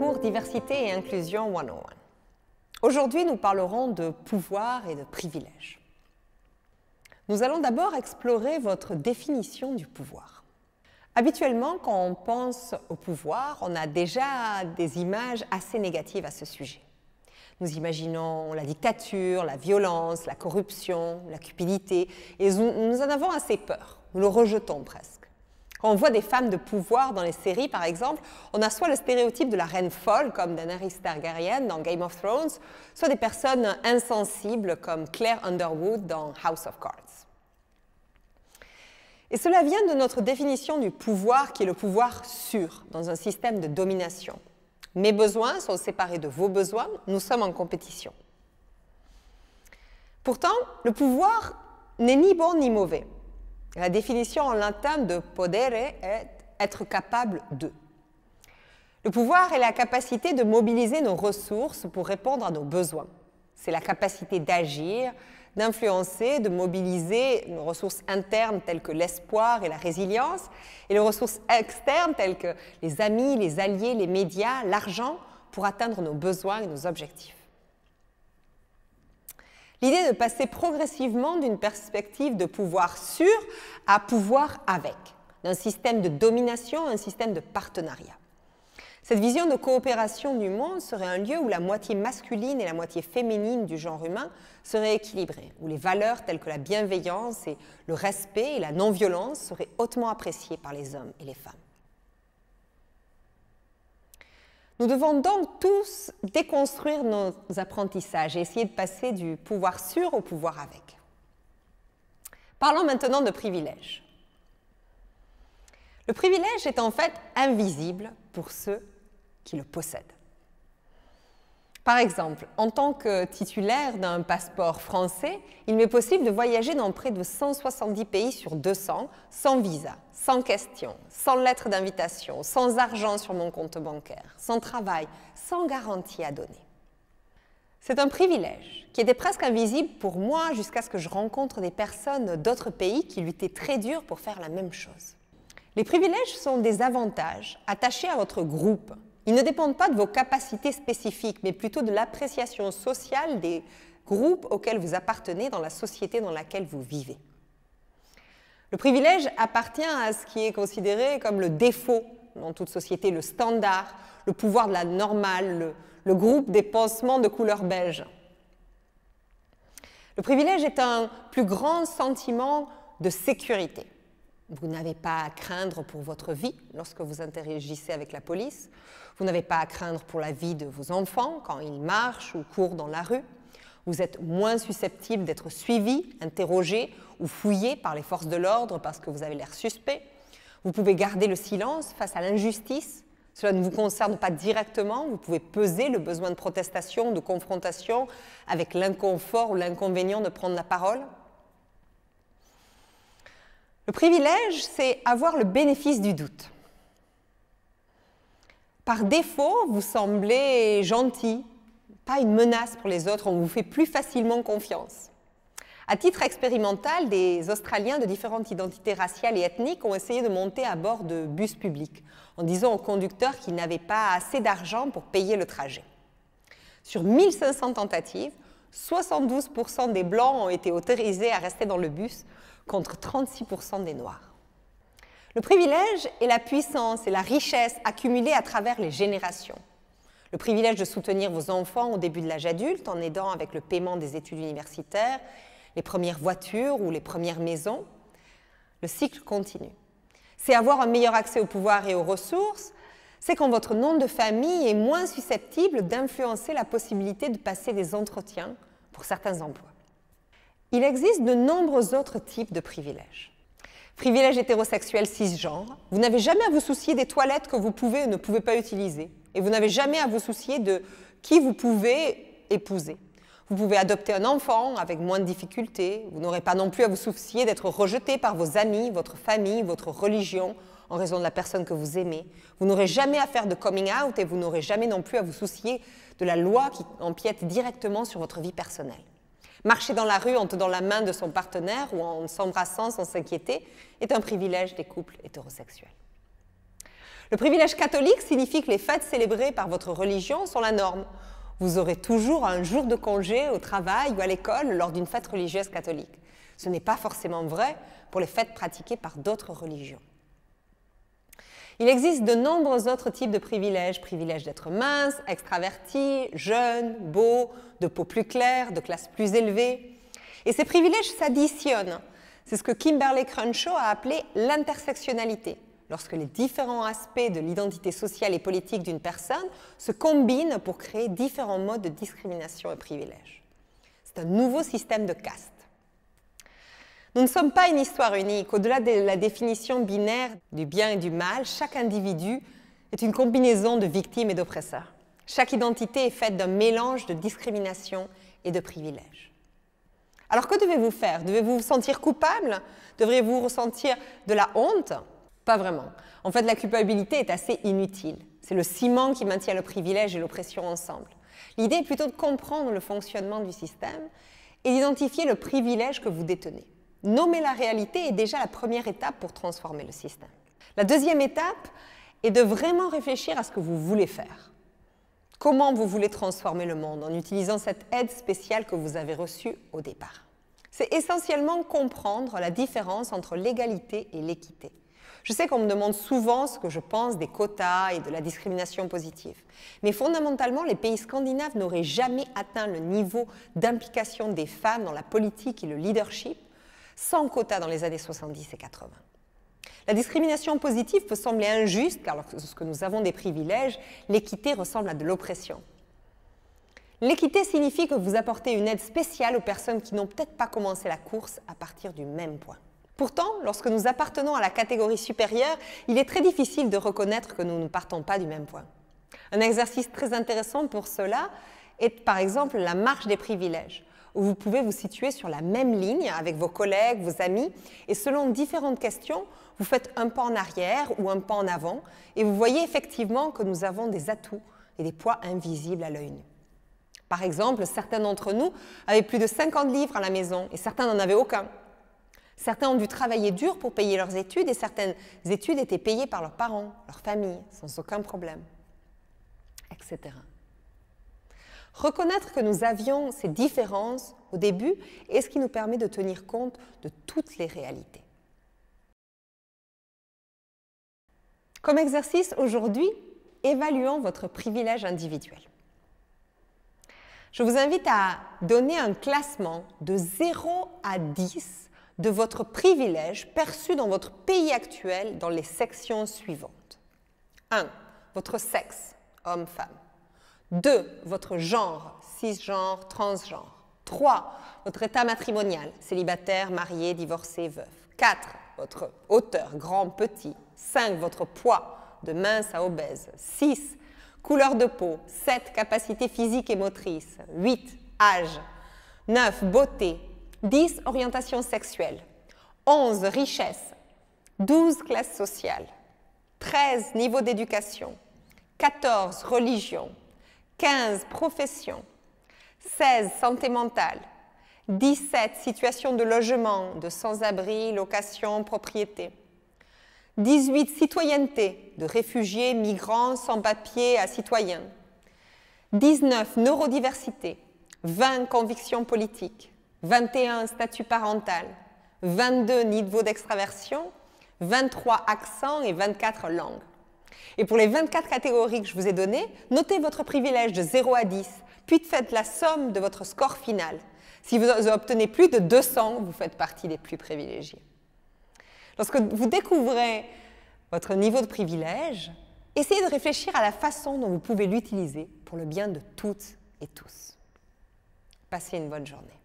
cours Diversité et Inclusion 101. Aujourd'hui, nous parlerons de pouvoir et de privilèges. Nous allons d'abord explorer votre définition du pouvoir. Habituellement, quand on pense au pouvoir, on a déjà des images assez négatives à ce sujet. Nous imaginons la dictature, la violence, la corruption, la cupidité, et nous en avons assez peur, nous le rejetons presque. Quand on voit des femmes de pouvoir dans les séries, par exemple, on a soit le stéréotype de la reine folle, comme Daenerys Targaryen dans Game of Thrones, soit des personnes insensibles, comme Claire Underwood dans House of Cards. Et cela vient de notre définition du pouvoir, qui est le pouvoir sûr, dans un système de domination. Mes besoins sont séparés de vos besoins, nous sommes en compétition. Pourtant, le pouvoir n'est ni bon ni mauvais. La définition en latin de podere est être capable de. Le pouvoir est la capacité de mobiliser nos ressources pour répondre à nos besoins. C'est la capacité d'agir, d'influencer, de mobiliser nos ressources internes telles que l'espoir et la résilience, et les ressources externes telles que les amis, les alliés, les médias, l'argent, pour atteindre nos besoins et nos objectifs. L'idée de passer progressivement d'une perspective de pouvoir sûr à pouvoir avec, d'un système de domination à un système de partenariat. Cette vision de coopération du monde serait un lieu où la moitié masculine et la moitié féminine du genre humain seraient équilibrées, où les valeurs telles que la bienveillance et le respect et la non-violence seraient hautement appréciées par les hommes et les femmes. Nous devons donc tous déconstruire nos apprentissages et essayer de passer du pouvoir sûr au pouvoir avec. Parlons maintenant de privilèges. Le privilège est en fait invisible pour ceux qui le possèdent. Par exemple, en tant que titulaire d'un passeport français, il m'est possible de voyager dans près de 170 pays sur 200 sans visa, sans question, sans lettre d'invitation, sans argent sur mon compte bancaire, sans travail, sans garantie à donner. C'est un privilège qui était presque invisible pour moi jusqu'à ce que je rencontre des personnes d'autres pays qui luttaient très dur pour faire la même chose. Les privilèges sont des avantages attachés à votre groupe. Ils ne dépendent pas de vos capacités spécifiques, mais plutôt de l'appréciation sociale des groupes auxquels vous appartenez dans la société dans laquelle vous vivez. Le privilège appartient à ce qui est considéré comme le défaut dans toute société, le standard, le pouvoir de la normale, le groupe des pansements de couleur beige. Le privilège est un plus grand sentiment de sécurité. Vous n'avez pas à craindre pour votre vie lorsque vous interagissez avec la police. Vous n'avez pas à craindre pour la vie de vos enfants quand ils marchent ou courent dans la rue. Vous êtes moins susceptible d'être suivi, interrogé ou fouillé par les forces de l'ordre parce que vous avez l'air suspect. Vous pouvez garder le silence face à l'injustice. Cela ne vous concerne pas directement. Vous pouvez peser le besoin de protestation, de confrontation avec l'inconfort ou l'inconvénient de prendre la parole. Le privilège, c'est avoir le bénéfice du doute. Par défaut, vous semblez gentil, pas une menace pour les autres, on vous fait plus facilement confiance. À titre expérimental, des Australiens de différentes identités raciales et ethniques ont essayé de monter à bord de bus publics, en disant aux conducteurs qu'ils n'avaient pas assez d'argent pour payer le trajet. Sur 1500 tentatives, 72% des Blancs ont été autorisés à rester dans le bus, contre 36% des Noirs. Le privilège est la puissance et la richesse accumulées à travers les générations. Le privilège de soutenir vos enfants au début de l'âge adulte en aidant avec le paiement des études universitaires, les premières voitures ou les premières maisons. Le cycle continue. C'est avoir un meilleur accès au pouvoir et aux ressources. C'est quand votre nom de famille est moins susceptible d'influencer la possibilité de passer des entretiens pour certains emplois. Il existe de nombreux autres types de privilèges. Privilège hétérosexuel cisgenre, vous n'avez jamais à vous soucier des toilettes que vous pouvez ou ne pouvez pas utiliser. Et vous n'avez jamais à vous soucier de qui vous pouvez épouser. Vous pouvez adopter un enfant avec moins de difficultés. Vous n'aurez pas non plus à vous soucier d'être rejeté par vos amis, votre famille, votre religion, en raison de la personne que vous aimez. Vous n'aurez jamais à faire de coming out et vous n'aurez jamais non plus à vous soucier de la loi qui empiète directement sur votre vie personnelle. Marcher dans la rue en tenant la main de son partenaire ou en s'embrassant sans s'inquiéter est un privilège des couples hétérosexuels. Le privilège catholique signifie que les fêtes célébrées par votre religion sont la norme. Vous aurez toujours un jour de congé au travail ou à l'école lors d'une fête religieuse catholique. Ce n'est pas forcément vrai pour les fêtes pratiquées par d'autres religions. Il existe de nombreux autres types de privilèges. Privilège d'être mince, extraverti, jeune, beau, de peau plus claire, de classe plus élevée. Et ces privilèges s'additionnent. C'est ce que Kimberlé Crenshaw a appelé l'intersectionnalité, lorsque les différents aspects de l'identité sociale et politique d'une personne se combinent pour créer différents modes de discrimination et privilèges. C'est un nouveau système de caste. Nous ne sommes pas une histoire unique. Au-delà de la définition binaire du bien et du mal, chaque individu est une combinaison de victimes et d'oppresseurs. Chaque identité est faite d'un mélange de discrimination et de privilèges. Alors que devez-vous faire? Devez-vous vous sentir coupable? Devriez-vous ressentir de la honte? Pas vraiment. En fait, la culpabilité est assez inutile. C'est le ciment qui maintient le privilège et l'oppression ensemble. L'idée est plutôt de comprendre le fonctionnement du système et d'identifier le privilège que vous détenez. Nommer la réalité est déjà la première étape pour transformer le système. La deuxième étape est de vraiment réfléchir à ce que vous voulez faire. Comment vous voulez transformer le monde en utilisant cette aide spéciale que vous avez reçue au départ. C'est essentiellement comprendre la différence entre l'égalité et l'équité. Je sais qu'on me demande souvent ce que je pense des quotas et de la discrimination positive. Mais fondamentalement, les pays scandinaves n'auraient jamais atteint le niveau d'implication des femmes dans la politique et le leadership sans quotas dans les années 70 et 80. La discrimination positive peut sembler injuste car lorsque nous avons des privilèges, l'équité ressemble à de l'oppression. L'équité signifie que vous apportez une aide spéciale aux personnes qui n'ont peut-être pas commencé la course à partir du même point. Pourtant, lorsque nous appartenons à la catégorie supérieure, il est très difficile de reconnaître que nous ne partons pas du même point. Un exercice très intéressant pour cela est par exemple la marche des privilèges, où vous pouvez vous situer sur la même ligne avec vos collègues, vos amis, et selon différentes questions, vous faites un pas en arrière ou un pas en avant, et vous voyez effectivement que nous avons des atouts et des poids invisibles à l'œil nu. Par exemple, certains d'entre nous avaient plus de 50 livres à la maison, et certains n'en avaient aucun. Certains ont dû travailler dur pour payer leurs études, et certaines études étaient payées par leurs parents, leur famille, sans aucun problème, etc. Reconnaître que nous avions ces différences au début est ce qui nous permet de tenir compte de toutes les réalités. Comme exercice aujourd'hui, évaluons votre privilège individuel. Je vous invite à donner un classement de 0 à 10 de votre privilège perçu dans votre pays actuel dans les sections suivantes. 1. Votre sexe, homme-femme. 2. Votre genre, cisgenre, transgenre. 3. Votre état matrimonial, célibataire, marié, divorcé, veuf. 4. Votre hauteur, grand, petit. 5. Votre poids, de mince à obèse. 6. Couleur de peau. 7. Capacité physique et motrice. 8. Âge. 9. Beauté. 10. Orientation sexuelle. 11. Richesse. 12. Classe sociale. 13. Niveau d'éducation. 14. Religion. 15. Profession. 16. Santé mentale. 17. Situation de logement, de sans-abri, location, propriété. 18. Citoyenneté, de réfugiés, migrants, sans-papiers à citoyens. 19. Neurodiversité. 20. Convictions politiques. 21. Statut parental. 22. Niveau d'extraversion. 23. Accent et 24. Langue. Et pour les 24 catégories que je vous ai données, notez votre privilège de 0 à 10, puis faites la somme de votre score final. Si vous obtenez plus de 200, vous faites partie des plus privilégiés. Lorsque vous découvrez votre niveau de privilège, essayez de réfléchir à la façon dont vous pouvez l'utiliser pour le bien de toutes et tous. Passez une bonne journée.